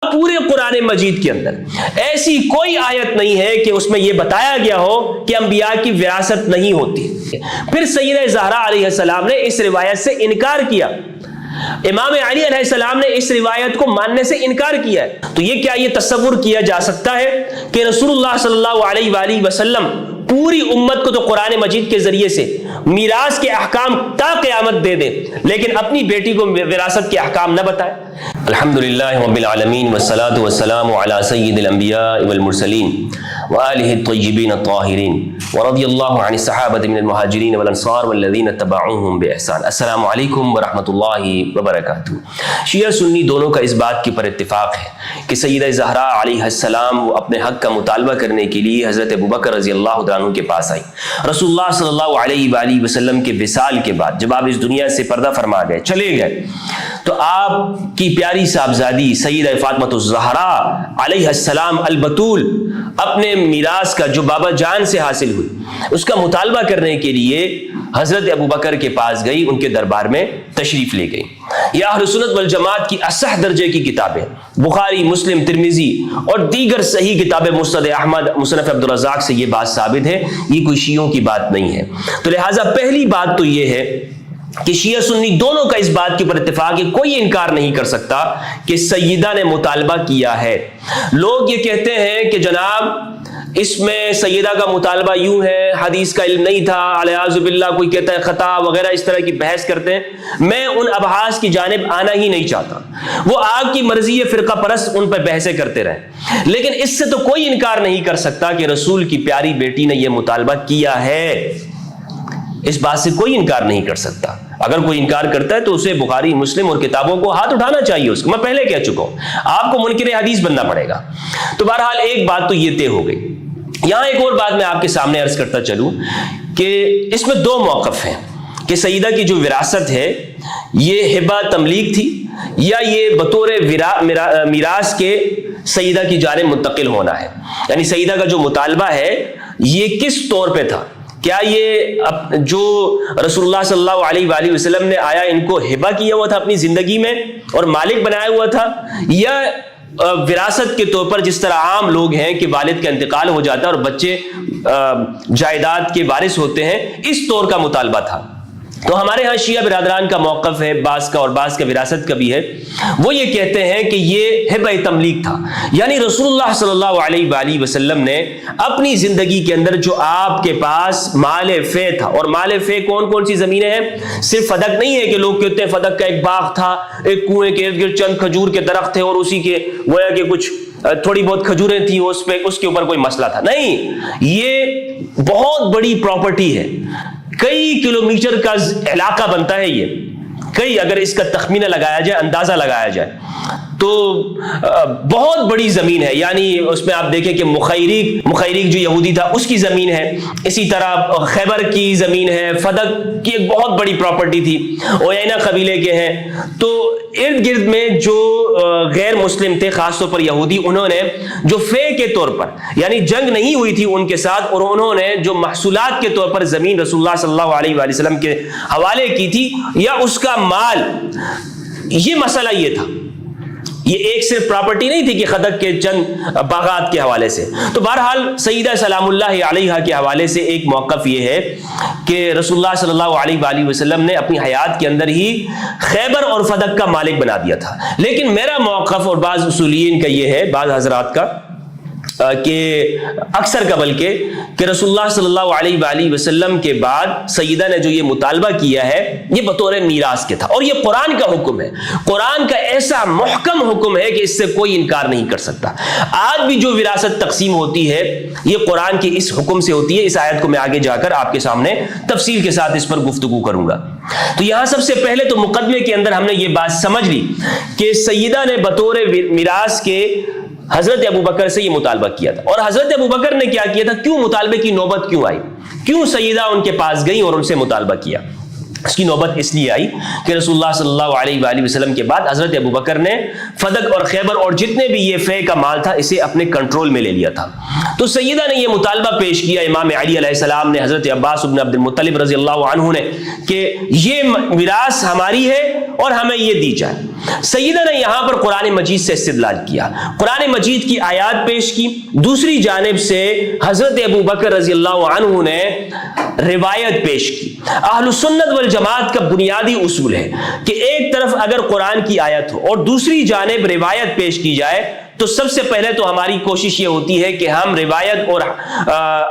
پورے قرآن مجید کے اندر ایسی کوئی آیت نہیں ہے کہ اس میں یہ بتایا گیا ہو کہ انبیاء کی وراثت نہیں ہوتی۔ پھر سیدہ زہرا علیہ السلام نے اس روایت سے انکار کیا، امام علی علیہ السلام نے اس روایت کو ماننے سے انکار کیا ہے۔ تو یہ تصور کیا جا سکتا ہے کہ رسول اللہ صلی اللہ علیہ وآلہ وسلم پوری امت کو تو قرآن مجید کے ذریعے سے میراث کے احکام تا قیامت دے دیں، لیکن اپنی بیٹی کو وراثت کے احکام نہ بتائیں؟ الحمدللہ رب العالمین والصلاة والسلام علی سید الانبیاء والمرسلین وآلہ الطیبین الطاہرین ورضی اللہ عن الصحابۃ من المہاجرین والانصار والذین اتبعوہم بإحسان۔ السلام علیکم ورحمۃ اللہ وبرکاتہ۔ شیعہ سنی دونوں کا اس بات کی پر اتفاق ہے کہ سیدہ زہرا علیہ السلام وہ اپنے حق کا مطالبہ کرنے کے لیے حضرت ابوبکر رضی اللہ عنہ کے پاس آئی۔ رسول اللہ صلی اللہ علیہ وآلہ وسلم کے وصال کے بعد جب آپ اس دنیا سے پردہ فرما گئے، چلے گئے، تو آپ کی پیاری صاحبزادی سیدہ فاطمہ الزہرا علیہ السلام البتول اپنے میراث کا جو بابا جان سے حاصل ہوئی اس کا مطالبہ کرنے کے لیے حضرت ابوبکر کے پاس گئی، ان کے دربار میں تشریف لے گئی۔ یہ اہل سنت والجماعت کی اصح درجے کی کتابیں بخاری، مسلم، ترمذی اور دیگر صحیح کتابیں، مسند احمد، مصنف عبدالرزاق سے یہ بات ثابت ہے، یہ کوئی شیعوں کی بات نہیں ہے۔ تو لہٰذا پہلی بات تو یہ ہے کہ شیعہ سنی دونوں کا اس بات کے پر اتفاق ہے، کوئی انکار نہیں کر سکتا کہ سیدہ نے مطالبہ کیا ہے۔ لوگ یہ کہتے ہیں کہ جناب اس میں سیدہ کا مطالبہ یوں ہے، حدیث کا علم نہیں تھا، الیاذ باللہ، کوئی کہتا ہے خطا وغیرہ، اس طرح کی بحث کرتے ہیں۔ میں ان ابحاث کی جانب آنا ہی نہیں چاہتا، وہ آپ کی مرضی ہے، فرقہ پرست ان پہ بحثیں کرتے رہیں، لیکن اس سے تو کوئی انکار نہیں کر سکتا کہ رسول کی پیاری بیٹی نے یہ مطالبہ کیا ہے، اس بات سے کوئی انکار نہیں کر سکتا۔ اگر کوئی انکار کرتا ہے تو اسے بخاری، مسلم اور کتابوں کو ہاتھ اٹھانا چاہیے اس کو، میں پہلے کہہ چکا ہوں، آپ کو منکر حدیث بننا پڑے گا۔ تو بہرحال ایک بات تو یہ طے ہو گئی۔ یہاں ایک اور بات میں آپ کے سامنے عرض کرتا چلوں کہ اس میں دو موقف ہیں کہ سیدہ کی جو وراثت ہے یہ ہبہ تملیک تھی یا یہ بطور میراث کے سیدہ کی جانب منتقل ہونا ہے، یعنی سیدہ کا جو مطالبہ ہے یہ کس طور پہ تھا؟ کیا یہ جو رسول اللہ صلی اللہ علیہ وآلہ وسلم نے آیا ان کو ہبہ کیا ہوا تھا اپنی زندگی میں اور مالک بنایا ہوا تھا، یا وراثت کے طور پر جس طرح عام لوگ ہیں کہ والد کا انتقال ہو جاتا ہے اور بچے جائیداد کے وارث ہوتے ہیں، اس طور کا مطالبہ تھا؟ تو ہمارے ہاں شیعہ برادران کا موقف ہے، بعض کا اور بعض کا وراثت کا بھی ہے، وہ یہ کہتے ہیں کہ یہ ہبہ تملیک تھا، یعنی رسول اللہ صلی اللہ علیہ وآلہ وسلم نے اپنی زندگی کے اندر جو آپ کے پاس مال فے تھا، اور مال فے کون کون سی زمینیں ہیں؟ صرف فدق نہیں ہے کہ لوگ کہتے ہیں فدق کا ایک باغ تھا، ایک کنویں کے ارد گرد چند کھجور کے درخت تھے اور اسی کے گویا کہ کچھ تھوڑی بہت کھجوریں تھیں، اس کے اوپر کوئی مسئلہ تھا، نہیں، یہ بہت بڑی پراپرٹی ہے، کئی کلومیٹر کا علاقہ بنتا ہے یہ، کئی، اگر اس کا تخمینہ لگایا جائے، اندازہ لگایا جائے تو بہت بڑی زمین ہے۔ یعنی اس میں آپ دیکھیں کہ مخیریق جو یہودی تھا اس کی زمین ہے، اسی طرح خیبر کی زمین ہے، فدق کی ایک بہت بڑی پراپرٹی تھی، اویینہ قبیلے کے ہیں۔ تو ارد گرد میں جو غیر مسلم تھے، خاص طور پر یہودی، انہوں نے جو فے کے طور پر، یعنی جنگ نہیں ہوئی تھی ان کے ساتھ، اور انہوں نے جو محصولات کے طور پر زمین رسول اللہ صلی اللہ علیہ وآلہ وسلم کے حوالے کی تھی یا اس کا مال، یہ مسئلہ یہ تھا، یہ ایک صرف پراپرٹی نہیں تھی کہ خدق کے چند باغات کے حوالے سے۔ تو بہرحال سیدہ سلام اللہ علیہا کے حوالے سے ایک موقف یہ ہے کہ رسول اللہ صلی اللہ علیہ وآلہ وسلم نے اپنی حیات کے اندر ہی خیبر اور فدق کا مالک بنا دیا تھا۔ لیکن میرا موقف اور بعض اصولیین کا یہ ہے، بعض حضرات کا، کہ اکثر کا بلکہ، کہ رسول اللہ صلی اللہ علیہ وآلہ وسلم کے بعد سیدہ نے جو یہ مطالبہ کیا ہے یہ بطور میراث کے تھا، اور یہ قرآن کا حکم ہے، قرآن کا ایسا محکم حکم ہے کہ اس سے کوئی انکار نہیں کر سکتا۔ آج بھی جو وراثت تقسیم ہوتی ہے یہ قرآن کے اس حکم سے ہوتی ہے۔ اس آیت کو میں آگے جا کر آپ کے سامنے تفصیل کے ساتھ اس پر گفتگو کروں گا۔ تو یہاں سب سے پہلے تو مقدمے کے اندر ہم نے یہ بات سمجھ لی کہ سیدہ نے بطور میراث کے حضرت ابوبکر سے یہ مطالبہ کیا تھا، اور حضرت ابوبکر نے کیا کیا تھا، کیوں مطالبے کی نوبت کیوں آئی، کیوں سیدہ ان کے پاس گئی اور ان سے مطالبہ کیا؟ اس کی نوبت اس لیے آئی کہ رسول اللہ صلی اللہ علیہ وآلہ وسلم کے بعد حضرت ابو بکر نے فدق اور خیبر اور جتنے بھی یہ فے کا مال تھا اسے اپنے کنٹرول میں لے لیا تھا. تو سیدہ نے یہ مطالبہ پیش کیا امام علی علیہ السلام نے, حضرت عباس بن عبد المطلب رضی اللہ عنہ نے, کہ یہ میراث ہماری ہے اور ہمیں یہ دی جائے. سیدہ نے یہاں پر قرآن مجید سے استدلال کیا, قرآن مجید کی آیات پیش کی. دوسری جانب سے حضرت ابو بکر رضی اللہ عنہ نے روایت پیش کی. اہل سنت والجماعت کا بنیادی اصول ہے کہ ایک طرف اگر قرآن کی آیت ہو اور دوسری جانب روایت پیش کی جائے تو سب سے پہلے تو ہماری کوشش یہ ہوتی ہے کہ ہم روایت اور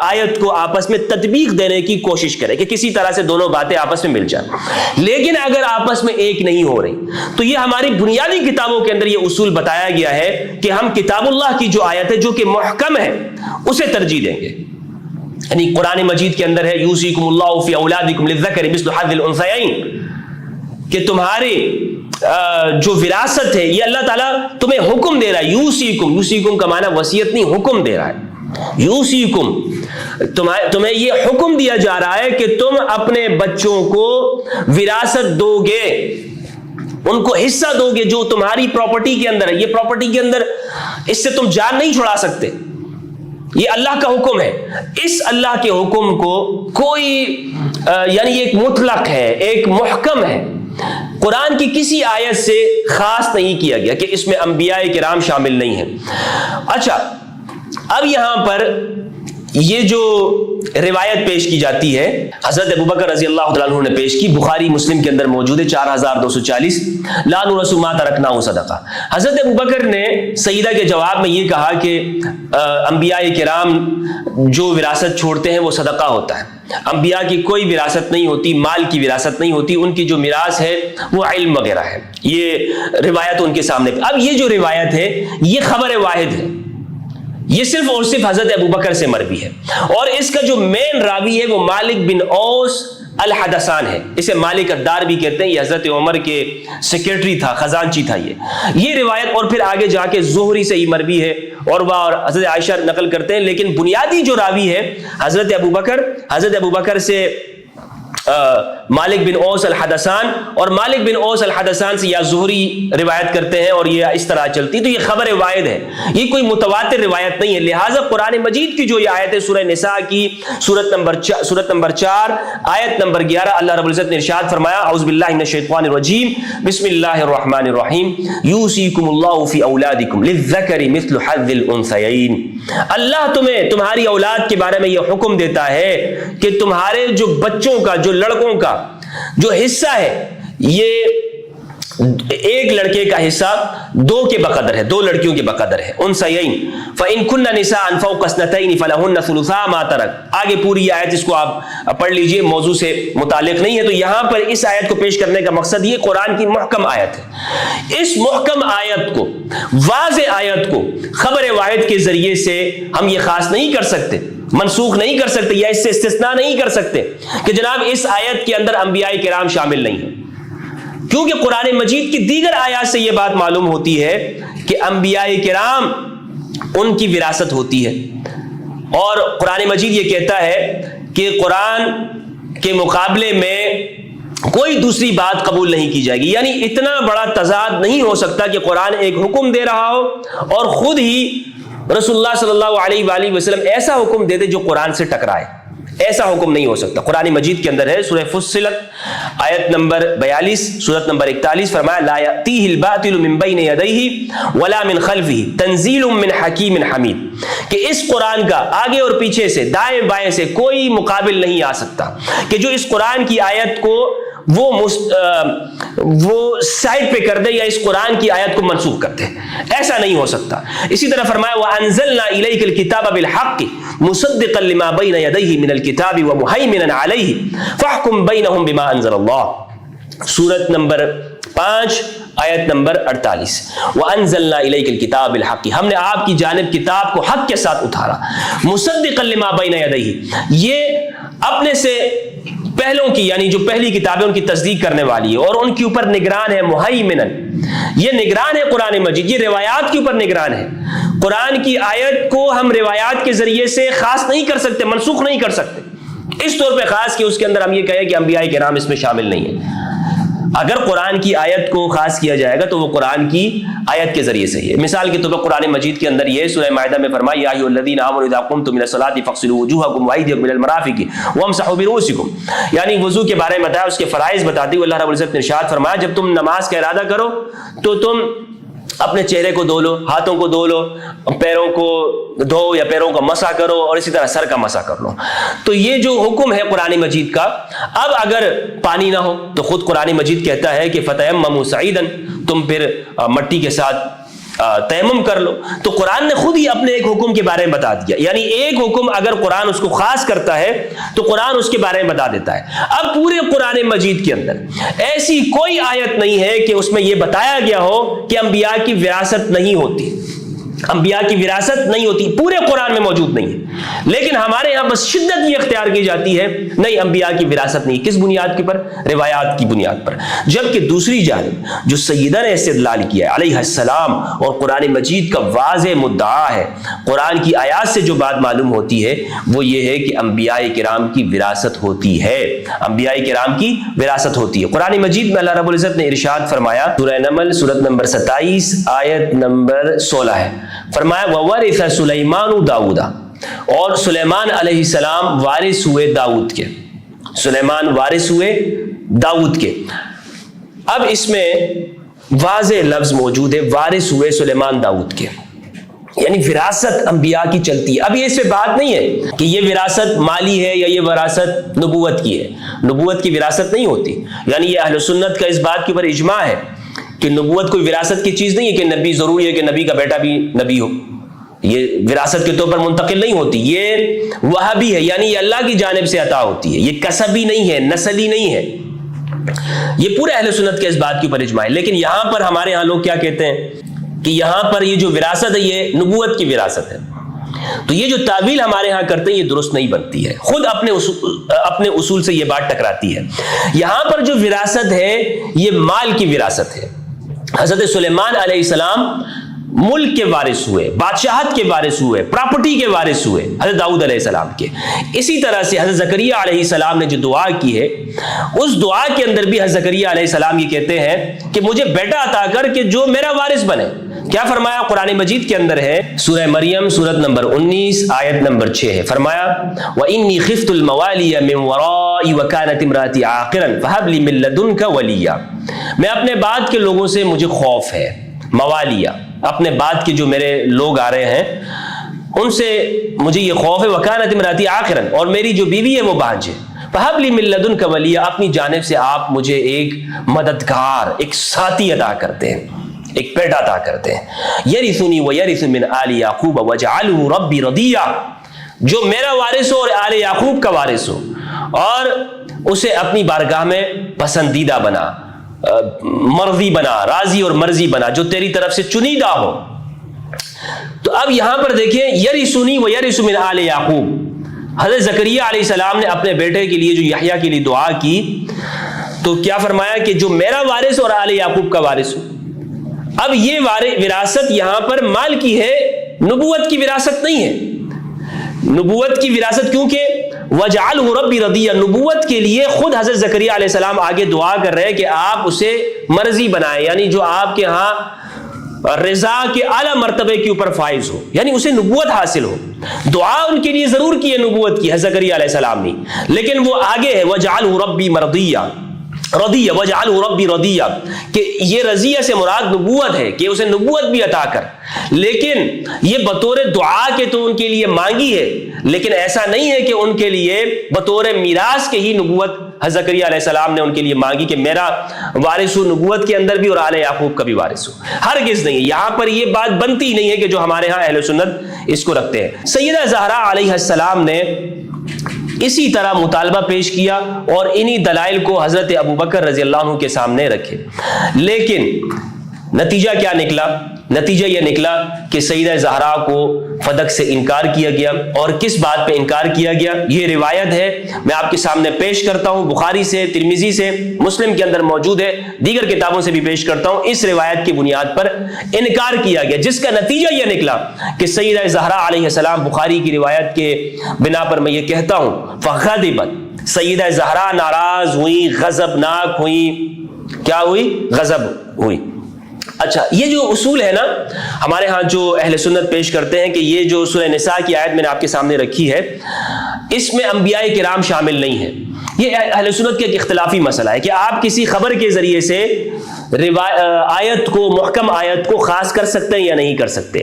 آیت کو آپس میں تطبیق دینے کی کوشش کریں کہ کسی طرح سے دونوں باتیں آپس میں مل جائیں. لیکن اگر آپس میں ایک نہیں ہو رہی تو یہ ہماری بنیادی کتابوں کے اندر یہ اصول بتایا گیا ہے کہ ہم کتاب اللہ کی جو آیت ہے جو کہ محکم ہے اسے ترجیح دیں گے. یعنی قرآن مجید کے اندر ہے یوصیکم اللہ فی اولادکم للذکر مثل حظ الانثیین, کہ تمہارے جو وراثت ہے یہ اللہ تعالیٰ تمہیں حکم دے رہا ہے. یوصیکم, یوصیکم کا معنی وصیت نہیں, حکم دے رہا ہے. یوصیکم, تمہیں یہ حکم دیا جا رہا ہے کہ تم اپنے بچوں کو وراثت دو گے, ان کو حصہ دو گے جو تمہاری پراپرٹی کے اندر ہے. یہ پراپرٹی کے اندر اس سے تم جان نہیں چھڑا سکتے, یہ اللہ کا حکم ہے. اس اللہ کے حکم کو کوئی یعنی ایک مطلق ہے, ایک محکم ہے, قرآن کی کسی آیت سے خاص نہیں کیا گیا کہ اس میں انبیاء کرام شامل نہیں ہیں. اچھا, اب یہاں پر یہ جو روایت پیش کی جاتی ہے حضرت ابوبکر رضی اللہ تعالیٰ عنہ نے پیش کی, بخاری مسلم کے اندر موجود ہے 4240, لا نورث ما ترکناه صدقہ. حضرت ابوبکر نے سیدہ کے جواب میں یہ کہا کہ انبیاء کرام جو وراثت چھوڑتے ہیں وہ صدقہ ہوتا ہے, انبیاء کی کوئی وراثت نہیں ہوتی, مال کی وراثت نہیں ہوتی, ان کی جو میراث ہے وہ علم وغیرہ ہے. یہ روایت ان کے سامنے. اب یہ جو روایت ہے یہ خبر واحد ہے, یہ صرف اور صرف حضرت ابوبکر سے مروی ہے, اور اس کا جو مین راوی ہے وہ مالک بن اوس الحدثان ہے. اسے مالک الدار بھی کہتے ہیں. یہ حضرت عمر کے سیکرٹری تھا, خزانچی تھا. یہ روایت اور پھر آگے جا کے زہری سے ہی مروی ہے, اور حضرت عائشہ نقل کرتے ہیں. لیکن بنیادی جو راوی ہے حضرت ابوبکر سے مالک بن اوس الحدثان, اور مالک بن اوس الحدثان سے یا زہری روایت کرتے ہیں, اور یہ اس طرح چلتی. تو یہ خبر واحد ہے, یہ کوئی متواتر روایت نہیں ہے. لہٰذا قرآن مجید کی جو یہ آیت ہے سورہ نساء کی سورت نمبر 4 آیت نمبر 11, اللہ رب العزت نے ارشاد فرمایا اعوذ باللہ من الشیطان الرجیم بسم اللہ الرحمن الرحیم یوصیکم اللہ فی اولادکم للذکر مثل حظ الانثیین. اللہ تمہیں تمہاری اولاد کے بارے میں یہ حکم دیتا ہے کہ تمہارے جو بچوں کا, جو لڑکوں کا جو حصہ ہے, یہ ایک لڑکے کا حصہ دو کے بقدر ہے, دو لڑکیوں کے بقدر ہے. انثیین فإن كن نساء فوق اثنتین فلهن ثلثا ما ترک. آگے پوری یہ آیت اس کو آپ پڑھ لیجئے, موضوع سے متعلق نہیں ہے. تو یہاں پر اس آیت کو پیش کرنے کا مقصد یہ قرآن کی محکم آیت ہے. اس محکم آیت کو, واضح آیت کو خبر واحد کے ذریعے سے ہم یہ خاص نہیں کر سکتے, منسوخ نہیں کر سکتے, یا اس سے استثناء نہیں کر سکتے کہ جناب اس آیت کے اندر انبیاء کرام شامل نہیں ہیں, کیونکہ قرآن مجید کی دیگر آیات سے یہ بات معلوم ہوتی ہے کہ انبیاء کرام ان کی وراثت ہوتی ہے. اور قرآن مجید یہ کہتا ہے کہ قرآن کے مقابلے میں کوئی دوسری بات قبول نہیں کی جائے گی. یعنی اتنا بڑا تضاد نہیں ہو سکتا کہ قرآن ایک حکم دے رہا ہو اور خود ہی رسول اللہ صلی اللہ علیہ وآلہ وسلم ایسا حکم دے دے جو قرآن سے ٹکرائے. ایسا حکم نہیں ہو سکتا. قرآن مجید کے اندر ہے سورہ فصلت آیت نمبر 42 سورت نمبر 41, فرمایا لا یأتیہ الباطل من بین یدیہ ولا من خلفہ تنزیل من حکیم حمید, کہ اس قرآن کا آگے اور پیچھے سے, دائیں بائیں سے کوئی مقابل نہیں آ سکتا کہ جو اس قرآن کی آیت کو وہ سائڈ پہ کر دے یا اس قرآن کی آیت کو منسوخ کر دے. ایسا نہیں ہو سکتا. اسی طرح فرمایا وَأَنزَلْنَا إِلَيْكَ الْكِتَابَ بِالْحَقِّ مُصَدِّقًا لِمَا بَيْنَ يَدَيْهِ مِنَ الْكِتَابِ وَمُهَيْمِنًا عَلَيْهِ فَاحْكُمْ بَيْنَهُمْ بِمَا أَنزَلَ اللَّهُ. سورت نمبر 5 آیت نمبر 48, وَأَنزَلْنَا إِلَيْكَ الْكِتَابَ بِالْحَقِّ, ہم نے آپ کی جانب کتاب کو حق کے ساتھ اتارا. مُصَدِّقًا لِمَا بَيْنَ يَدَيْهِ, یہ اپنے سے پہلوں کی یعنی جو پہلی کتابیں ان کی تصدیق کرنے والی ہے, اور ان کے اوپر نگران ہے. مہیمنن, یہ نگران ہے قرآن مجید, یہ روایات کے اوپر نگران ہے. قرآن کی آیت کو ہم روایات کے ذریعے سے خاص نہیں کر سکتے, منسوخ نہیں کر سکتے. اس طور پہ خاص کہ اس کے اندر ہم یہ کہیں کہ انبیاء کرام اس میں شامل نہیں ہیں۔ اگر قرآن کی آیت کو خاص کیا جائے گا تو وہ قرآن کی آیت کے ذریعے سے ہے۔ مثال کے طور پر قرآن مجید کے اندر یہ سورہ مائدہ میں فرمایا یا ایھا الذین آمنوا اذا قمتم الى الصلاۃ فاغسلوا وجوہکم وایدیکم الى المرافق وامسحوا برؤوسکم، یعنی وضو کے بارے میں بتایا، اس کے فرائض بتاتے ہوئے اللہ رب العزت نے ارشاد فرمایا جب تم نماز کا ارادہ کرو تو تم اپنے چہرے کو دھو لو، ہاتھوں کو دھو لو، پیروں کو دھو یا پیروں کا مسح کرو، اور اسی طرح سر کا مسح کر لو۔ تو یہ جو حکم ہے قرآن مجید کا، اب اگر پانی نہ ہو تو خود قرآن مجید کہتا ہے کہ فتیمموا صعیدا، تم پھر مٹی کے ساتھ تیمم کر لو۔ تو قرآن نے خود ہی اپنے ایک حکم کے بارے میں بتا دیا، یعنی ایک حکم اگر قرآن اس کو خاص کرتا ہے تو قرآن اس کے بارے میں بتا دیتا ہے۔ اب پورے قرآن مجید کے اندر ایسی کوئی آیت نہیں ہے کہ اس میں یہ بتایا گیا ہو کہ انبیاء کی وراثت نہیں ہوتی، انبیاء کی وراثت نہیں ہوتی، پورے قرآن میں موجود نہیں ہے، لیکن ہمارے یہاں بس شدت یہ اختیار کی جاتی ہے نہیں انبیاء کی وراثت نہیں۔ کس بنیاد کے پر؟ روایات کی بنیاد پر۔ جبکہ دوسری جانب جو سیدہ نے استدلال کیا ہے علیہ السلام، اور قرآن مجید کا واضح مدعا ہے، قرآن کی آیات سے جو بات معلوم ہوتی ہے وہ یہ ہے کہ انبیاء کرام کی وراثت ہوتی ہے، انبیاء کرام کی وراثت ہوتی ہے۔ قرآن مجید میں اللہ رب العزت نے ارشاد فرمایا، سورہ نمل سورت نمبر 27 آیت نمبر 16 ہے، فرمایا وَوَرِثَ سُلَيْمَانُ دَاوُدَ، اور سلیمان علیہ السلام وارث ہوئے داؤد کے، سلیمان وارث ہوئے داؤد کے۔ اب اس میں واضح لفظ موجود ہے وارث ہوئے سلیمان داؤد کے، یعنی وراثت انبیاء کی چلتی ہے۔ اب یہ اس پہ بات نہیں ہے کہ یہ وراثت مالی ہے یا یہ وراثت نبوت کی ہے، نبوت کی وراثت نہیں ہوتی، یعنی یہ اہل سنت کا اس بات کے اوپر اجماع ہے کہ نبوت کوئی وراثت کی چیز نہیں ہے کہ نبی ضروری ہے کہ نبی کا بیٹا بھی نبی ہو، یہ وراثت کے طور پر منتقل نہیں ہوتی، یہ وہابی ہے، یعنی یہ اللہ کی جانب سے عطا ہوتی ہے، یہ کسبی نہیں ہے، نسلی نہیں ہے۔ یہ پورے اہل سنت کے اس بات کے اوپر اجماع ہے۔ لیکن یہاں پر ہمارے ہاں لوگ کیا کہتے ہیں کہ یہاں پر یہ جو وراثت ہے یہ نبوت کی وراثت ہے، تو یہ جو تعویل ہمارے ہاں کرتے ہیں یہ درست نہیں بنتی ہے، خود اپنے اصول سے یہ بات ٹکراتی ہے۔ یہاں پر جو وراثت ہے یہ مال کی وراثت ہے۔ حضرت سلیمان علیہ السلام ملک کے وارث ہوئے، بادشاہت کے وارث ہوئے، پراپرٹی کے وارث ہوئے حضرت داؤد علیہ السلام کے۔ اسی طرح سے حضرت زکریا علیہ السلام نے جو دعا کی ہے اس دعا کے اندر بھی حضرت زکریا علیہ السلام یہ کہتے ہیں کہ مجھے بیٹا عطا کر کہ جو میرا وارث بنے۔ کیا فرمایا؟ قرآن مجید کے اندر ہے سورہ مریم سورت نمبر 19 آیت نمبر 6 ہے، فرمایا وَإِنِّي خِفْتُ الْمَوَالِيَ مِنْ وَرَائِي وَكَانَتِ امْرَأَتِي عَاقِرًا فَهَبْ لِي مِن لَّدُنْكَ وَلِيًّا، میں اپنے بعد کے لوگوں سے مجھے خوف ہے، موالیہ اپنے بعد کے جو میرے لوگ آ رہے ہیں ان سے مجھے یہ خوف ہے، وَكَانَتِ امْرَأَتِي عَاقِرًا، اور میری جو بیوی ہے وہ بانجھ ہے، فَهَبْ لِي مِن لَّدُنْكَ وَلِيًّا، اپنی جانب سے آپ مجھے ایک مددگار، ایک ساتھی عطا کرتے ہیں، ایک بیٹا عطا کرتے ہیں، یرثنی ویرث من آل یعقوب وجعلہ ربی رضیہ، جو میرا وارث ہو اور آل یعقوب کا وارث ہو، اور اسے اپنی بارگاہ میں پسندیدہ بنا، مرضی بنا، راضی اور مرضی بنا، جو تیری طرف سے چنیدہ ہو۔ تو اب یہاں پر دیکھیں یرثنی ویرث من آل یعقوب، حضرت زکریا علیہ السلام نے اپنے بیٹے کے لیے جو یحییٰ کے لیے دعا کی تو کیا فرمایا کہ جو میرا وارث اور آل یعقوب کا وارث ہو۔ اب یہ وراثت یہاں پر مال کی ہے، نبوت کی وراثت نہیں ہے، نبوت کی وراثت، کیونکہ وَجَعَلْهُ رَبِّي رَضِيًّا، نبوت کے لیے خود حضرت زکریا علیہ السلام آگے دعا کر رہے ہیں کہ آپ اسے مرضی بنائیں، یعنی جو آپ کے ہاں رضا کے اعلیٰ مرتبے کے اوپر فائز ہو، یعنی اسے نبوت حاصل ہو۔ دعا ان کے لیے ضرور کی ہے نبوت کی حضرت زکریا علیہ السلام نے، لیکن وہ آگے ہے وَجَعَلْهُ رَبِّي مَرْضِيًّا، رضیہ وجعلہ ربی رضیہ، کہ یہ رضیہ سے مراد نبوت ہے کہ اسے نبوت بھی عطا کر، لیکن یہ بطور دعا کے تو ان کے لیے مانگی ہے، لیکن ایسا نہیں ہے کہ ان کے لیے بطور میراث کے ہی نبوت حضرت زکریا علیہ السلام نے ان کے لیے مانگی کہ میرا وارث ہو نبوت کے اندر بھی اور آل یعقوب کا بھی وارث ہو، ہرگز نہیں۔ یہاں پر یہ بات بنتی نہیں ہے کہ جو ہمارے ہاں اہل سنت اس کو رکھتے ہیں۔ سیدہ زہرا علیہ السلام نے اسی طرح مطالبہ پیش کیا اور انہی دلائل کو حضرت ابوبکر رضی اللہ عنہ کے سامنے رکھے، لیکن نتیجہ کیا نکلا نتیجہ یہ نکلا کہ سیدہ زہرا کو فدق سے انکار کیا گیا. اور کس بات پہ انکار کیا گیا؟ یہ روایت ہے، میں آپ کے سامنے پیش کرتا ہوں، بخاری سے، ترمذی سے، مسلم کے اندر موجود ہے، دیگر کتابوں سے بھی پیش کرتا ہوں. اس روایت کی بنیاد پر انکار کیا گیا، جس کا نتیجہ یہ نکلا کہ سیدہ زہرا علیہ السلام، بخاری کی روایت کے بنا پر میں یہ کہتا ہوں، فغضبت، سیدہ زہرا ناراض ہوئی، غضبناک ہوئی. کیا ہوئی؟ غضب ہوئی. اچھا، یہ جو اصول ہے نا ہمارے ہاں جو اہل سنت پیش کرتے ہیں کہ یہ جو سورہ نساء کی آیت میں نے آپ کے سامنے رکھی ہے، اس میں انبیاء کرام شامل نہیں ہیں. یہ اہل سنت کا ایک اختلافی مسئلہ ہے کہ آپ کسی خبر کے ذریعے سے آیت کو، محکم آیت کو خاص کر سکتے ہیں یا نہیں کر سکتے.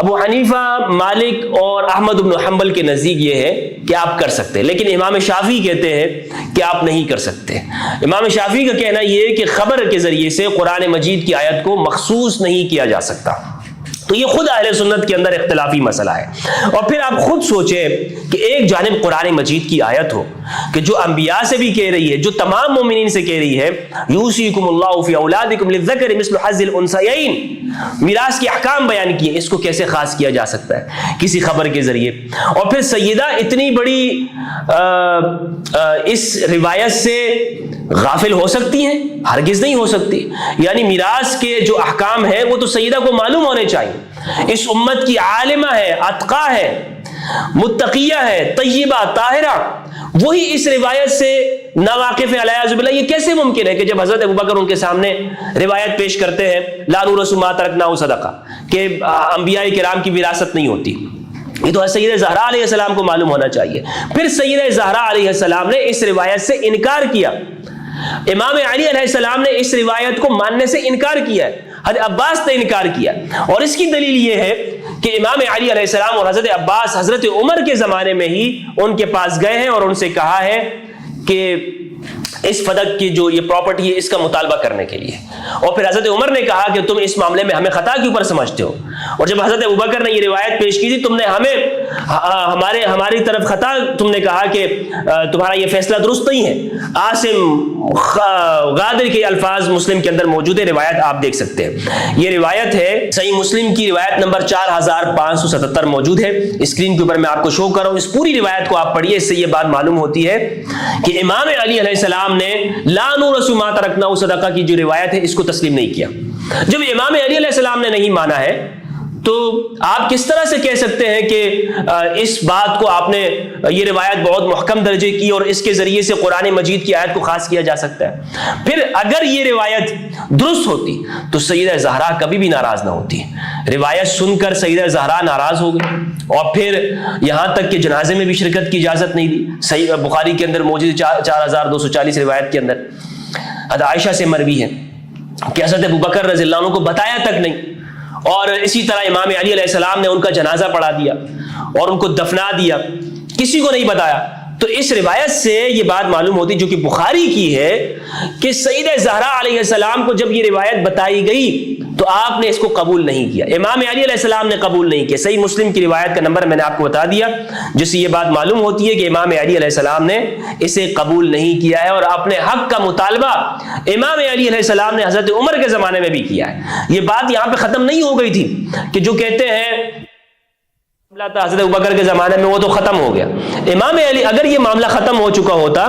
ابو حنیفہ، مالک اور احمد بن حنبل کے نزدیک یہ ہے کہ آپ کر سکتے ہیں، لیکن امام شافعی کہتے ہیں کہ آپ نہیں کر سکتے. امام شافعی کا کہنا یہ ہے کہ خبر کے ذریعے سے قرآن مجید کی آیت کو مخصوص نہیں کیا جا سکتا. تو یہ خود اہل سنت کے اندر اختلافی مسئلہ ہے. اور پھر آپ خود سوچیں کہ ایک جانب قرآن مجید کی آیت ہو کہ جو انبیاء سے بھی کہہ رہی ہے، جو تمام مومنین سے کہہ رہی ہے، یوصیکم اللہ فی اولادکم للذکر مثل حظ الانثیین، میراث کے احکام بیان کیے، اس کو کیسے خاص کیا جا سکتا ہے کسی خبر کے ذریعے؟ اور پھر سیدہ اتنی بڑی اس روایت سے غافل ہو سکتی ہیں؟ ہرگز نہیں ہو سکتی. یعنی میراث کے جو احکام ہیں وہ تو سیدہ کو معلوم ہونے چاہیے. اس امت کی عالمہ ہے، اتقا ہے، متقیہ ہے، طیبہ، طاہرہ، وہی اس روایت سے ناواقف ہے. علیہ باللہ، یہ کیسے ممکن ہے کہ جب حضرت ابوبکر ان کے سامنے روایت پیش کرتے ہیں لا نورث ما ترکناہ صدقہ، کہ انبیاء کرام کی وراثت نہیں ہوتی، یہ تو سیدہ زہرا علیہ السلام کو معلوم ہونا چاہیے. پھر سیدہ زہرا علیہ السلام نے اس روایت سے انکار کیا. امام علی علیہ السلام نے اس روایت کو ماننے سے انکار کیا ہے، حضرت عباس نے انکار کیا. اور اس کی دلیل یہ ہے کہ امام علی علیہ السلام اور حضرت عباس حضرت عمر کے زمانے میں ہی ان کے پاس گئے ہیں اور ان سے کہا ہے کہ اس فدق کی جو یہ پراپرٹی ہے اس کا مطالبہ کرنے کے لیے. اور پھر حضرت عمر نے کہا کہ تم اس معاملے میں ہمیں خطا کے اوپر سمجھتے ہو، اور جب حضرت ابوبکر نے یہ روایت پیش کی تھی تم نے ہماری طرف خطا، تم نے کہا کہ تمہارا یہ فیصلہ درست نہیں ہے. عاصم غادر کے الفاظ مسلم کے اندر موجود ہے، روایت آپ دیکھ سکتے ہیں. یہ روایت ہے صحیح مسلم کی روایت نمبر 4577 موجود ہے، اسکرین کے اوپر میں آپ کو شو کر رہا ہوں. اس پوری روایت کو آپ پڑھیے، اس سے یہ بات معلوم ہوتی ہے کہ امام علی علیہ السلام نے لا نورث ما ترکناہ صدقہ کی جو روایت ہے اس کو تسلیم نہیں کیا. جب امام علی علیہ السلام نے نہیں مانا ہے تو آپ کس طرح سے کہہ سکتے ہیں کہ اس بات کو آپ نے یہ روایت بہت محکم درجے کی اور اس کے ذریعے سے قرآن مجید کی آیت کو خاص کیا جا سکتا ہے؟ پھر اگر یہ روایت درست ہوتی تو سیدہ زہرا کبھی بھی ناراض نہ ہوتی. روایت سن کر سیدہ زہرا ناراض ہو گئی اور پھر یہاں تک کہ جنازے میں بھی شرکت کی اجازت نہیں دی. صحیح بخاری کے اندر موجود 4240 روایت کے اندر حضرت عائشہ سے مروی ہے کہ حضرت ابوبکر رضی اللہ عنہ کو بتایا تک نہیں، اور اسی طرح امام علی علیہ السلام نے ان کا جنازہ پڑھا دیا اور ان کو دفنا دیا، کسی کو نہیں بتایا. تو اس روایت سے یہ بات معلوم ہوتی جو کہ بخاری کی ہے کہ سیدہ زہرا علیہ السلام کو جب یہ روایت بتائی گئی تو آپ نے اس کو قبول نہیں کیا، امام علی علیہ السلام نے قبول نہیں کیا. صحیح مسلم کی روایت کا نمبر میں نے آپ کو بتا دیا جس سے یہ بات معلوم ہوتی ہے کہ امام علی علیہ السلام نے اسے قبول نہیں کیا ہے، اور اپنے حق کا مطالبہ امام علی علیہ السلام نے حضرت عمر کے زمانے میں بھی کیا ہے. یہ بات یہاں پہ ختم نہیں ہو گئی تھی کہ جو کہتے ہیں حضرت ابوبکر کے زمانے میں وہ تو ختم ہو گیا. امام علی اگر یہ معاملہ ختم ہو چکا ہوتا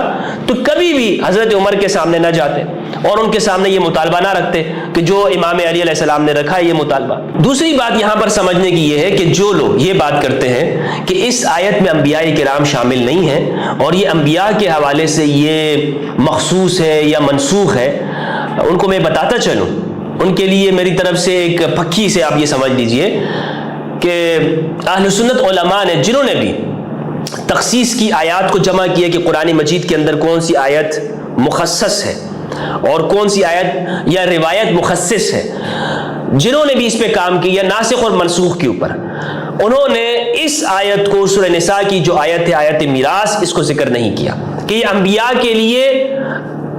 تو کبھی بھی حضرت عمر کے سامنے نہ جاتے اور ان کے سامنے یہ مطالبہ نہ رکھتے کہ جو امام علی علیہ السلام نے رکھا ہے یہ مطالبہ. دوسری بات یہاں پر سمجھنے کی یہ ہے کہ جو لوگ یہ بات کرتے ہیں کہ اس آیت میں انبیاء کرام شامل نہیں ہیں اور یہ انبیاء کے حوالے سے یہ مخصوص ہے یا منسوخ ہے، ان کو میں بتاتا چلوں، ان کے لیے میری طرف سے ایک پکی سے آپ یہ سمجھ لیجئے کہ اہل سنت علماء نے جنہوں نے بھی تخصیص کی آیات کو جمع کیا کہ قرآن مجید کے اندر کون سی آیت مخصص ہے اور کون سی آیت یا روایت مخصص ہے، جنہوں نے بھی اس پہ کام کیا ناسخ اور منسوخ کے اوپر، انہوں نے اس آیت کو سورہ نساء کی جو آیت ہے آیت میراث، اس کو ذکر نہیں کیا کہ یہ انبیاء کے لیے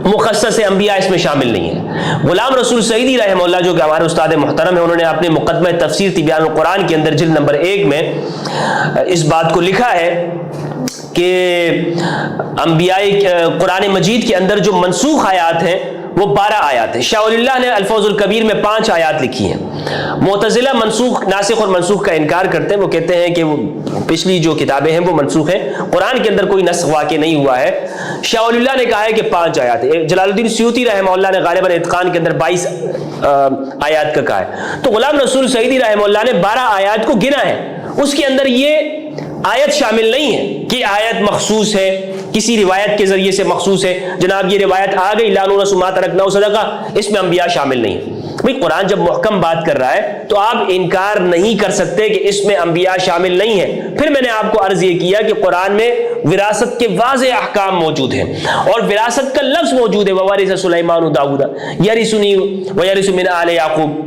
مخصص ہے، انبیاء اس میں شامل نہیں ہے. غلام رسول سعیدی رحمہ اللہ جو کہ ہمارے استاد محترم ہیں، انہوں نے اپنے مقدمہ تفسیر تبیان القرآن کے اندر جلد نمبر 1 میں اس بات کو لکھا ہے کہ انبیاء قرآن مجید کے اندر جو منسوخ آیات ہیں وہ 12 آیات ہیں۔ شاہ ولی اللہ نے الفوز الکبیر میں 5 آیات لکھی ہیں۔ معتزلہ ناسخ اور منسوخ کا انکار کرتے ہیں، وہ کہتے ہیں کہ وہ پچھلی جو کتابیں ہیں وہ منسوخ ہیں، قرآن کے اندر کوئی نسخ واقع نہیں ہوا ہے۔ شاہ ولی اللہ نے کہا ہے کہ 5 آیات ہیں۔ جلال الدین سیوطی رحمہ اللہ نے غالباً اتقان کے اندر 22 آیات کا کہا ہے۔ تو غلام رسول سعیدی رحمہ اللہ نے 12 آیات کو گنا ہے، اس کے اندر یہ آیت شامل نہیں ہے کہ آیت مخصوص ہے، کسی روایت کے ذریعے سے مخصوص ہے۔ جناب یہ روایت آ گئی لا نورث ما ترکنا صدقہ، اس میں انبیاء شامل نہیں۔ بھئی قرآن جب محکم بات کر رہا ہے تو آپ انکار نہیں کر سکتے کہ اس میں انبیاء شامل نہیں ہیں۔ پھر میں نے آپ کو عرض یہ کیا کہ قرآن میں وراثت کے واضح احکام موجود ہیں اور وراثت کا لفظ موجود ہے، وَوَرِثَ سُلَيْمَانُ دَاوُودَ يَرِثُنِي وَيَرِثُ مِنْ آلِ يَعْقُوبَ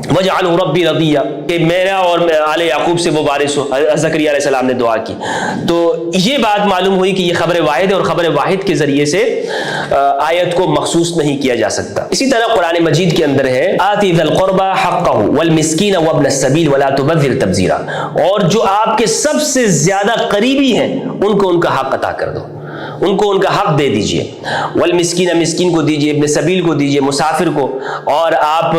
وَاجْعَلْهُ رَبِّي رَضِيًّا، کہ میرا اور آل یعقوب سے وہ وارث ہو۔ زکریا علیہ السلام نے دعا کی، تو یہ بات معلوم ہوئی کہ یہ خبر واحد ہے اور خبر واحد کے ذریعے سے آیت کو مخصوص نہیں کیا جا سکتا۔ اسی طرح قرآن مجید کے اندر ہے آتی ذی القربى حقہ والمسکین وابن السبیل ولا تبذر تبذیرا، اور جو آپ کے سب سے زیادہ قریبی ہیں ان کو ان کا حق عطا کر دو، ان کو ان کا حق دے دیجئے۔ والمسکین، مسکین کو دیجئے، ابن سبیل کو دیجئے، مسافر کو، اور آپ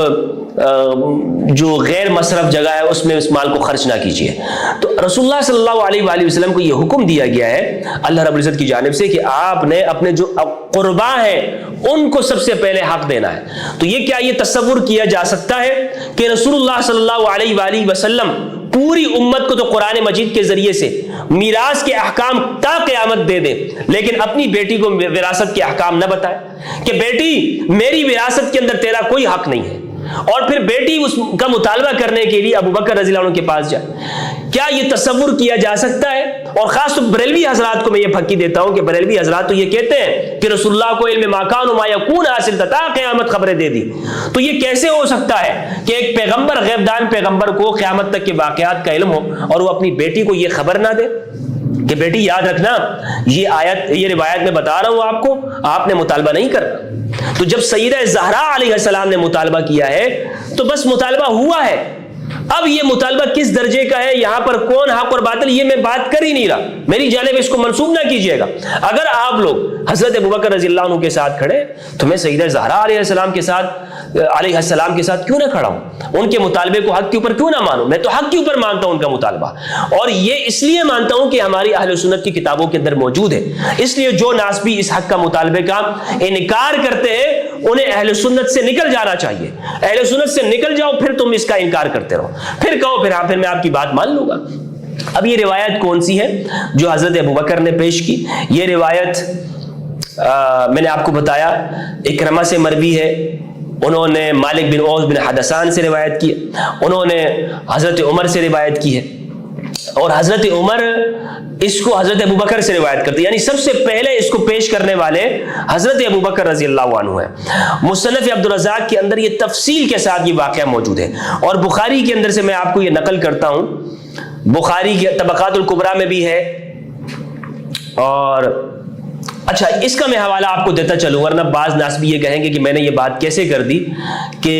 جو غیر مصرف جگہ ہے اس میں اس مال کو خرچ نہ کیجئے۔ تو رسول اللہ صلی اللہ علیہ وآلہ وسلم کو یہ حکم دیا گیا ہے اللہ رب العزت کی جانب سے کہ آپ نے اپنے جو قربا ہیں ان کو سب سے پہلے حق دینا ہے۔ تو یہ کیا یہ تصور کیا جا سکتا ہے کہ رسول اللہ صلی اللہ علیہ وآلہ وسلم پوری امت کو تو قرآن مجید کے ذریعے سے میراث کے احکام تا قیامت دے دیں، لیکن اپنی بیٹی کو وراثت کے احکام نہ بتائے کہ بیٹی میری وراثت کے اندر تیرا کوئی حق نہیں ہے، اور پھر بیٹی اس کا مطالبہ کرنے کے لیے ابو بکر رضی اللہ عنہ کے پاس جائے؟ کیا یہ تصور کیا جا سکتا ہے؟ اور خاص طور بریلوی حضرات کو میں یہ پھکی دیتا ہوں کہ بریلوی حضرات تو یہ کہتے ہیں کہ رسول اللہ کو علم ما کان و ما یکون حاصل تھا، تا قیامت خبریں دے دی۔ تو یہ کیسے ہو سکتا ہے کہ ایک پیغمبر، غیب دان پیغمبر کو قیامت تک کے واقعات کا علم ہو اور وہ اپنی بیٹی کو یہ خبر نہ دے کہ بیٹی یاد رکھنا یہ آیت، یہ روایت میں بتا رہا ہوں آپ کو، آپ نے مطالبہ نہیں کرنا۔ تو جب سیدہ زہرا علیہ السلام نے مطالبہ کیا ہے تو بس مطالبہ ہوا ہے۔ اب یہ مطالبہ کس درجے کا ہے، یہاں پر کون حق اور باطل، یہ میں بات کر ہی نہیں رہا، میری جانب اس کو منسوب نہ کیجیے گا۔ اگر آپ لوگ حضرت ابوبکر رضی اللہ عنہ کے ساتھ کھڑے تو میں سیدہ زہرا علیہ السلام کے ساتھ کیوں نہ کھڑا ہوں؟ ان کے مطالبے کو حق کے اوپر کیوں نہ مانوں؟ میں تو حق کے اوپر مانتا ہوں ان کا مطالبہ، اور یہ اس لیے مانتا ہوں کہ ہماری اہل سنت کی کتابوں کے اندر موجود ہے۔ اس لیے جو ناسبی اس حق کا مطالبے کا انکار کرتے ہیں انہیں اہل سنت سے نکل جانا چاہیے۔ اہل سنت سے نکل جاؤ، پھر تم اس کا انکار کرتے رہو، پھر کہو پھر میں آپ کی بات مان لوں گا۔ اب یہ روایت کون سی ہے جو حضرت ابوبکر نے پیش کی؟ یہ روایت میں نے آپ کو بتایا اکرمہ سے مروی ہے، انہوں نے مالک بن اوس بن حدثان سے روایت کی، انہوں نے حضرت عمر سے روایت کی ہے، اور حضرت عمر اس کو حضرت ابوبکر سے روایت کرتے ہیں، یعنی سب سے پہلے اس کو پیش کرنے والے حضرت ابوبکر رضی اللہ عنہ ہیں۔ مصنف عبدالرزاق کے اندر یہ تفصیل کے ساتھ یہ واقعہ موجود ہے، اور بخاری کے اندر سے میں آپ کو یہ نقل کرتا ہوں، بخاری کے طبقات الکبریٰ میں بھی ہے۔ اور اچھا اس کا میں حوالہ آپ کو دیتا چلوں، ورنہ بعض ناسبی یہ کہیں گے کہ میں نے یہ بات کیسے کر دی کہ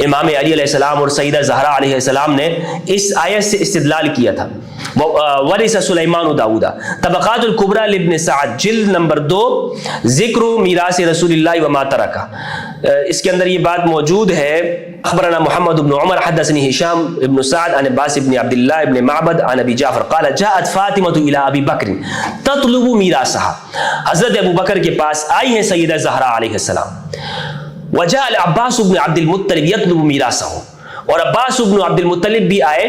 امام علی علیہ السلام اور سیدہ زہرا علیہ السلام نے اس آیت سے استدلال کیا تھا۔ وَوَرِثَ سُلَيْمَانُ دَاوُودَ، طبقات الکبریٰ لابن سعد جلد نمبر 2، ذکر میراث رسول اللہ وما ترکہ، اس کے اندر یہ بات موجود ہے۔ اخبرنا محمد بن عمر حدثني هشام بن سعد عن عباس بن عبد الله بن معبد عن ابي جعفر قال جاءت فاطمة الى ابي بکر تطلب میراثها، حضرت ابو بکر کے پاس آئی ہیں سیدہ زہرا علیہ السلام، وجاء العباس بن عبد المطلب يطلب میراثه، اور عباس بن عبد المطلب بھی آئے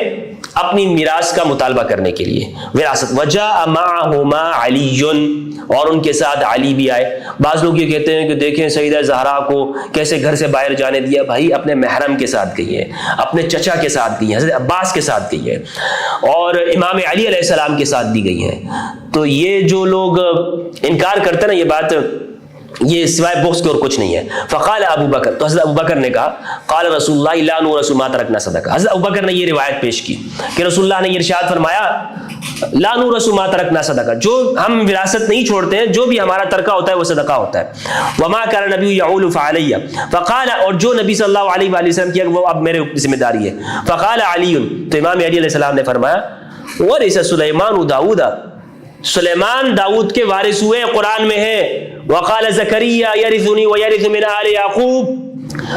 اپنی میراث کا مطالبہ کرنے کے لیے، وراثت۔ وجاء معهما علی، اور ان کے ساتھ علی بھی آئے۔ بعض لوگ یہ کہتے ہیں کہ دیکھیں سیدہ زہرا کو کیسے گھر سے باہر جانے دیا، بھائی اپنے محرم کے ساتھ گئی ہے، اپنے چچا کے ساتھ گئی ہے، حضرت عباس کے ساتھ گئی ہے، اور امام علی علیہ السلام کے ساتھ بھی گئی ہے۔ تو یہ جو لوگ انکار کرتے ہیں نا، یہ بات یہ سوائے بغض کے اور کچھ نہیں ہے۔ فقال ابو بکر، تو حضرت ابو بکر نے کہا قال رسول اللہ لا نورث ما ترکنا صدقہ، حضرت ابو بکر نے یہ روایت پیش کی کہ رسول اللہ نے یہ ارشاد فرمایا لا نورث ما ترکنا صدقہ، جو ہم وراثت نہیں چھوڑتے ہیں، جو بھی ہمارا ترکہ ہوتا ہے وہ صدقہ ہوتا ہے۔ وما كان نبی يعول فعلی، فقال، اور جو نبی صلی اللہ علیہ وآلہ وسلم کیا وہ اب میرے ذمہ داری ہے۔ فقال علی، تو امام علی علیہ السلام نے فرمایا ورث سلیمان داؤد، سلیمان داؤد کے وارث ہوئے، قرآن میں ہے وقال زکریا یرثنی ویرث من آل یعقوب،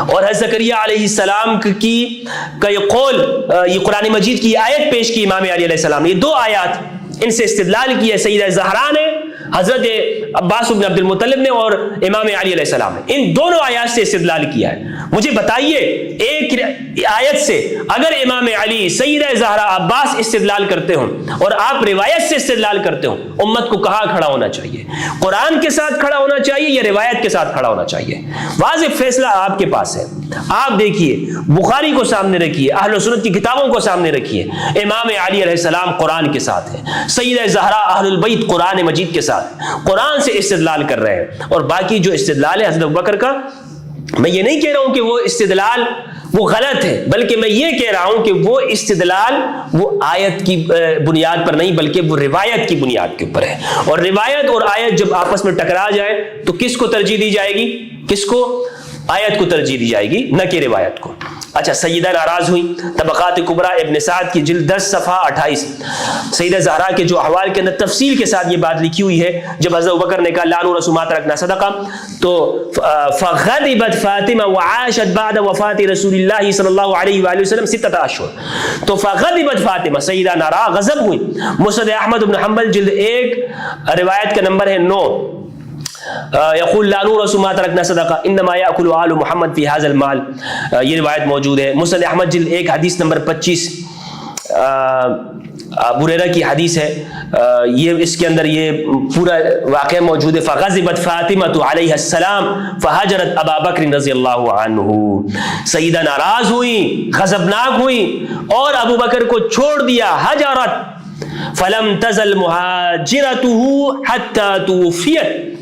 اور حضرت زکریا علیہ السلام کی یہ قول، یہ قرآن مجید کی آیت پیش کی امام علی علیہ السلام نے. یہ دو آیات ان سے استدلال کی ہے سیدہ زہرا نے، حضرت عباس بن عبد المطلب نے اور امام علی علیہ السلام نے. ان دونوں آیات سے استدلال کیا ہے. مجھے بتائیے ایک آیت سے اگر امام علی، سیدہ زہرا، عباس استدلال کرتے ہوں اور آپ روایت سے استدلال کرتے ہوں، امت کو کہاں کھڑا ہونا چاہیے؟ قرآن کے ساتھ کھڑا ہونا چاہیے یا روایت کے ساتھ کھڑا ہونا چاہیے؟ واضح فیصلہ آپ کے پاس ہے. آپ دیکھیے، بخاری کو سامنے رکھیے، اہل و سنت کی کتابوں کو سامنے رکھیے. امام علی علیہ السلام قرآن کے ساتھ ہے، سیدہ زہرا اہل البیت قرآن مجید کے ساتھ، قرآن سے استدلال کر رہے ہیں. اور باقی جو استدلال ہے حضرت ابوبکر کا، میں یہ نہیں کہہ رہا ہوں کہ وہ استدلال وہ غلط ہے، بلکہ میں یہ کہہ رہا ہوں کہ وہ استدلال وہ آیت کی بنیاد پر نہیں بلکہ وہ روایت کی بنیاد کے اوپر ہے. اور روایت اور آیت جب آپس میں ٹکرا جائے تو کس کو ترجیح دی جائے گی؟ کس کو؟ آیت کو ترجیح دی جائے گی، نہ کہ روایت کو. اچھا، سیدہ ناراض ہوئی. طبقات کبریٰ ابن سعد کی جلد 10 صفحہ 28، سیدہ زہرا کے جو احوال کے اندر تفصیل کے ساتھ یہ بات لکھی ہوئی ہے. جب حضرت ابوبکر نے کہا لا نورث ما ترکنا صدقہ، تو فغضبت فاطمہ وعاشت بعد وفات رسول اللہ صلی اللہ علیہ وآلہ وسلم 6 اشہر. تو فغضبت فاطمہ، سیدہ ناراض، غضب ہوئی. مسند احمد بن حنبل جلد 1 روایت کا نمبر ہے 9، یقول لا نورث ما ترکنا صدقہ انما یاکل آل محمد فی ھذا المال. یہ روایت موجود ہے مسند احمد جلد 1 حدیث نمبر 25، ابو ہریرہ کی حدیث ہے. یہ اس کے اندر یہ پورا واقعہ موجود ہے. فغضبت فاطمہ علیہ السلام فہجرت ابا بکر رضی اللہ عنہ. سیدہ ناراض ہوئی، غضبناک ہوئی اور ابو بکر کو چھوڑ دیا. حجرت فلم تزل مہاجرته حتى توفیت،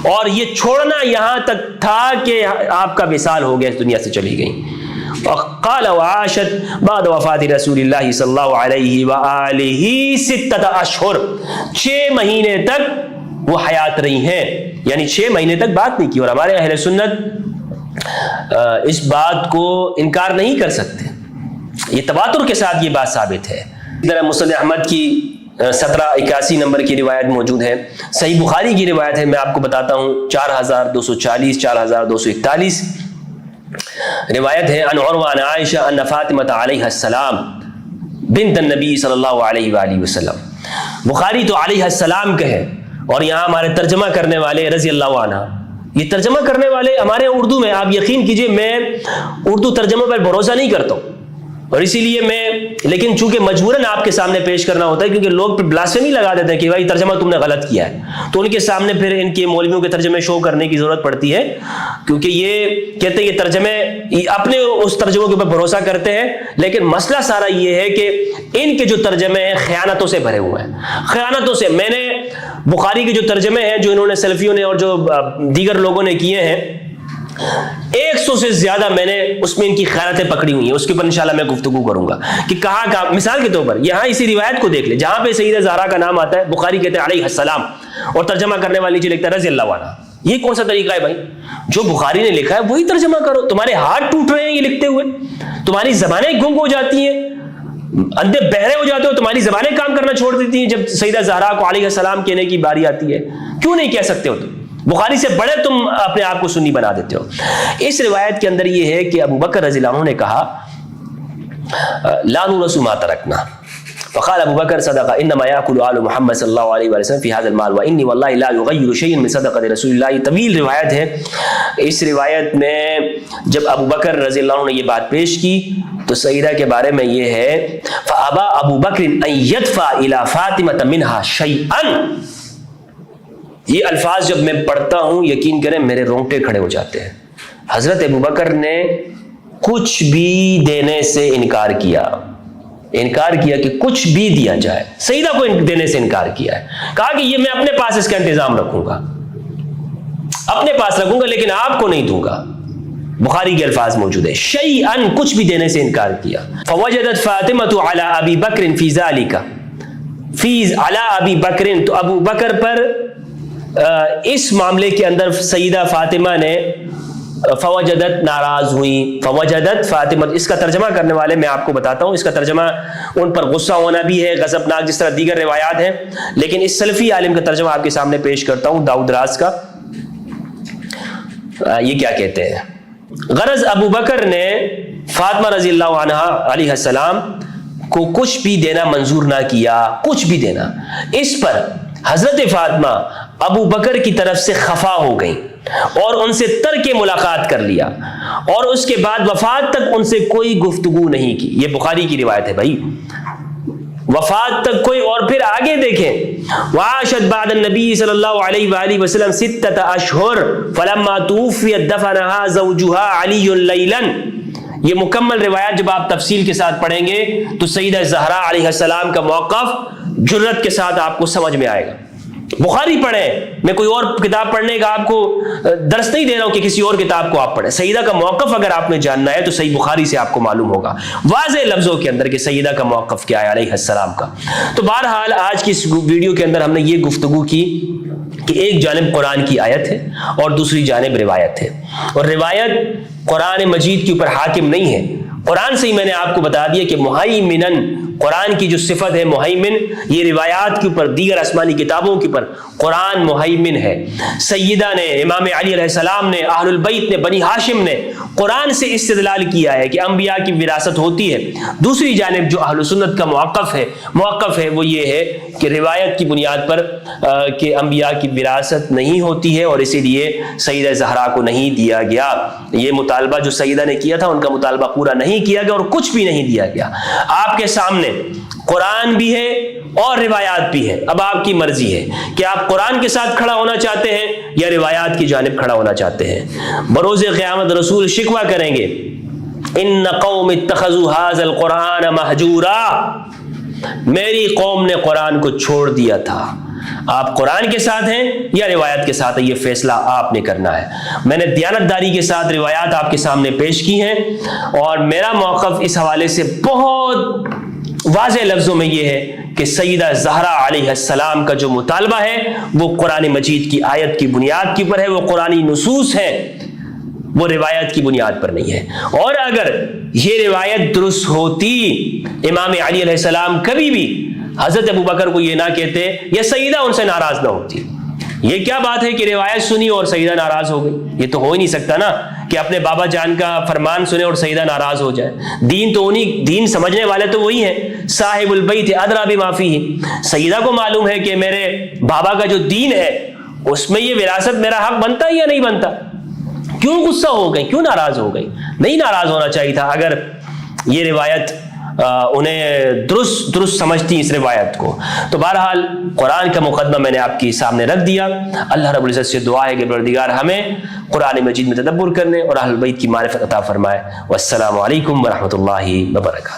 اور یہ چھوڑنا یہاں تک تھا کہ آپ کا وصال ہو گیا، اس دنیا سے چلی گئی. قال وعاشت بعد وفات رسول اللہ صلی اللہ علیہ وآلہ 6 اشہر. 6 مہینے تک وہ حیات رہی ہیں، یعنی 6 مہینے تک بات نہیں کی. اور ہمارے اہل سنت اس بات کو انکار نہیں کر سکتے، یہ تواتر کے ساتھ یہ بات ثابت ہے. ذرا مسند احمد کی 1781 نمبر کی روایت موجود ہے. صحیح بخاری کی روایت ہے، میں آپ کو بتاتا ہوں، 4240 4241 روایت ہے. عن عروہ عن عائشہ ان فاطمہ علیہ السلام بنت النبی صلی اللہ علیہ وآلہ وسلم. بخاری تو علیہ السلام کہے اور یہاں ہمارے ترجمہ کرنے والے رضی اللہ عنہ. یہ ترجمہ کرنے والے ہمارے اردو میں، آپ یقین کیجئے میں اردو ترجمہ پر بھروسہ نہیں کرتا ہوں، اور اسی لیے لیکن چونکہ مجبوراً آپ کے سامنے پیش کرنا ہوتا ہے، کیونکہ لوگ پھر بلاسفیمی لگا دیتے ہیں کہ بھائی ترجمہ تم نے غلط کیا ہے، تو ان کے سامنے پھر ان کے مولویوں کے ترجمے شو کرنے کی ضرورت پڑتی ہے، کیونکہ یہ کہتے ہیں یہ ترجمے اپنے اس ترجموں کے اوپر بھروسہ کرتے ہیں. لیکن مسئلہ سارا یہ ہے کہ ان کے جو ترجمے ہیں خیانتوں سے بھرے ہوئے ہیں، خیانتوں سے. میں نے بخاری کے جو ترجمے ہیں جو انہوں نے سلفیوں نے اور جو دیگر لوگوں نے کیے ہیں، 100 سے زیادہ میں نے اس میں ان کی خیانتیں پکڑی ہوئی ہیں. اس کے اوپر انشاءاللہ میں گفتگو کروں گا کہ کہاں کا. مثال کے طور پر یہاں اسی روایت کو دیکھ لیں، جہاں پہ سیدہ زہرا کا نام آتا ہے بخاری کہتے ہیں علیہ السلام، اور ترجمہ کرنے والی نیچے لکھتا ہے رضی اللہ عنہ. یہ کون سا طریقہ ہے بھائی؟ جو بخاری نے لکھا ہے وہی ترجمہ کرو. تمہارے ہاتھ ٹوٹ رہے ہیں یہ لکھتے ہوئے، تمہاری زبانیں گنگ ہو جاتی ہیں، اندھے بہرے ہو جاتے ہو، تمہاری زبانیں کام کرنا چھوڑ دیتی ہیں جب سیدہ زہرا کو علیہ السلام کہنے کی باری آتی ہے. کیوں نہیں کہہ سکتے ہو تم؟ بخاری سے بڑے تم اپنے آپ کو سنی بنا دیتے ہو. اس روایت کے اندر یہ ہے کہ ابو بکر رضی اللہ عنہ نے کہا لا نورث ما ترکنا، فقال ابو بکر صدقہ انما یاکل آل محمد صلی اللہ علیہ وسلم فی ھذا المال وانی واللہ لا یغیر شیئا من صدقۃ رسول اللہ. طویل روایت ہے. اس روایت میں جب ابو بکر رضی اللہ عنہ نے یہ بات پیش کی تو سیدہ کے بارے میں یہ ہے فابا ابو بکر ان یدفع الی فاطمہ منها شیئا. یہ الفاظ جب میں پڑھتا ہوں یقین کریں میرے رونگٹے کھڑے ہو جاتے ہیں. حضرت ابوبکر نے کچھ بھی دینے سے انکار کیا کہ کچھ بھی دیا جائے. سیدہ کو دینے سے انکار کیا ہے، کہا کہ یہ میں اپنے پاس اس کا انتظام رکھوں گا، اپنے پاس رکھوں گا لیکن آپ کو نہیں دوں گا. بخاری کے الفاظ موجود ہے شیئن، کچھ بھی دینے سے انکار کیا. فوجدت فاطمہ علی ابی بکر فی ذالک، فی علی ابی بکر، تو ابو بکر پر اس معاملے کے اندر سیدہ فاطمہ نے فوجدت ناراض ہوئی، فوجدت فاطمہ، اس کا ترجمہ کرنے والے میں آپ کو بتاتا ہوں، اس کا ترجمہ ان پر غصہ ہونا بھی ہے، غضبناک، جس طرح دیگر روایات ہیں، لیکن اس سلفی عالم کا ترجمہ آپ کے سامنے پیش کرتا ہوں، داؤد راز کا۔ یہ کیا کہتے ہیں؟ غرض ابو بکر نے فاطمہ رضی اللہ عنہ علیہ السلام کو کچھ بھی دینا منظور نہ کیا، کچھ بھی دینا۔ اس پر حضرت فاطمہ ابو بکر کی طرف سے خفا ہو گئیں اور ان سے ترک ملاقات کر لیا، اور اس کے بعد وفات تک ان سے کوئی گفتگو نہیں کی۔ یہ بخاری کی روایت ہے بھائی، وفات تک کوئی۔ اور پھر آگے دیکھیں، وعاشت بعد النبی صلی اللہ علیہ وآلہ وسلم 6 اشہر فلما توفیت دفنها زوجها علی لیلا۔ یہ مکمل روایت جب آپ تفصیل کے ساتھ پڑھیں گے تو سیدہ زہرا علیہ السلام کا موقف جرت کے ساتھ آپ کو سمجھ میں آئے گا۔ بخاری پڑھیں، میں کوئی اور کتاب پڑھنے کا آپ کو درس نہیں دے رہا ہوں کہ کسی اور کتاب کو آپ پڑھیں۔ سیدہ کا موقف اگر آپ نے جاننا ہے تو صحیح بخاری سے آپ کو معلوم ہوگا واضح لفظوں کے اندر کہ سیدہ کا موقف کیا ہے علیہ السلام کا۔ تو بہرحال آج کی اس ویڈیو کے اندر ہم نے یہ گفتگو کی کہ ایک جانب قرآن کی آیت ہے اور دوسری جانب روایت ہے، اور روایت قرآن مجید کے اوپر حاکم نہیں ہے۔ قرآن سے ہی میں نے آپ کو بتا دیا کہ مہیمنن، قرآن کی جو صفت ہے مہیمن، یہ روایات کے اوپر، دیگر آسمانی کتابوں کے اوپر قرآن مہیمن ہے۔ سیدہ نے، امام علی علیہ السلام نے، اہل البیت نے، بنی ہاشم نے قرآن سے استدلال کیا ہے کہ انبیاء کی وراثت ہوتی ہے۔ دوسری جانب جو اہل سنت کا موقف ہے وہ یہ ہے کہ روایت کی بنیاد پر کہ انبیاء کی وراثت نہیں ہوتی ہے، اور اسی لیے سیدہ زہرا کو نہیں دیا گیا۔ یہ مطالبہ جو سیدہ نے کیا تھا ان کا مطالبہ پورا نہیں کیا گیا اور کچھ بھی نہیں دیا گیا۔ آپ کے سامنے قرآن بھی ہے اور روایات بھی ہے، اب آپ کی مرضی ہے کہ آپ قرآن کے ساتھ کھڑا ہونا چاہتے ہیں یا روایات کی جانب کھڑا ہونا چاہتے ہیں۔ بروز قیامت رسول شکوہ کریں گے، ان قوم اتخذوا هذا القرآن مہجورا، میری قوم نے قرآن کو چھوڑ دیا تھا۔ آپ قرآن کے ساتھ ہیں یا روایت کے ساتھ ہیں، یہ فیصلہ آپ نے کرنا ہے۔ میں نے دیانتداری کے ساتھ روایات آپ کے سامنے پیش کی ہیں، اور میرا موقف اس حوالے سے بہت واضح لفظوں میں یہ ہے کہ سیدہ زہرا علیہ السلام کا جو مطالبہ ہے وہ قرآن مجید کی آیت کی بنیاد کے اوپر ہے، وہ قرآنی نصوص ہے، وہ روایت کی بنیاد پر نہیں ہے۔ اور اگر یہ روایت درست ہوتی، امام علی علیہ السلام کبھی بھی حضرت ابو بکر کو یہ نہ کہتے یا سیدہ ان سے ناراض نہ ہوتی۔ یہ کیا بات ہے کہ روایت سنی اور سیدہ ناراض ہو گئی؟ یہ تو ہو ہی نہیں سکتا نا کہ اپنے بابا جان کا فرمان سنے اور سیدہ ناراض ہو جائے۔ دین تو دین سمجھنے والے تو وہی ہیں، صاحب البیت ادری بما فیہ۔ سیدہ کو معلوم ہے کہ میرے بابا کا جو دین ہے اس میں یہ وراثت میرا حق بنتا ہے یا نہیں بنتا۔ کیوں غصہ ہو گئی، کیوں ناراض ہو گئی؟ نہیں ناراض ہونا چاہیے تھا اگر یہ روایت انہیں درست سمجھتی اس روایت کو۔ تو بہرحال قرآن کا مقدمہ میں نے آپ کے سامنے رکھ دیا۔ اللہ رب العزت سے دعا ہے کہ پروردگار ہمیں قرآن مجید میں تدبر کرنے اور اہل بیت کی معرفت عطا فرمائے۔ والسلام علیکم ورحمۃ اللہ وبرکاتہ۔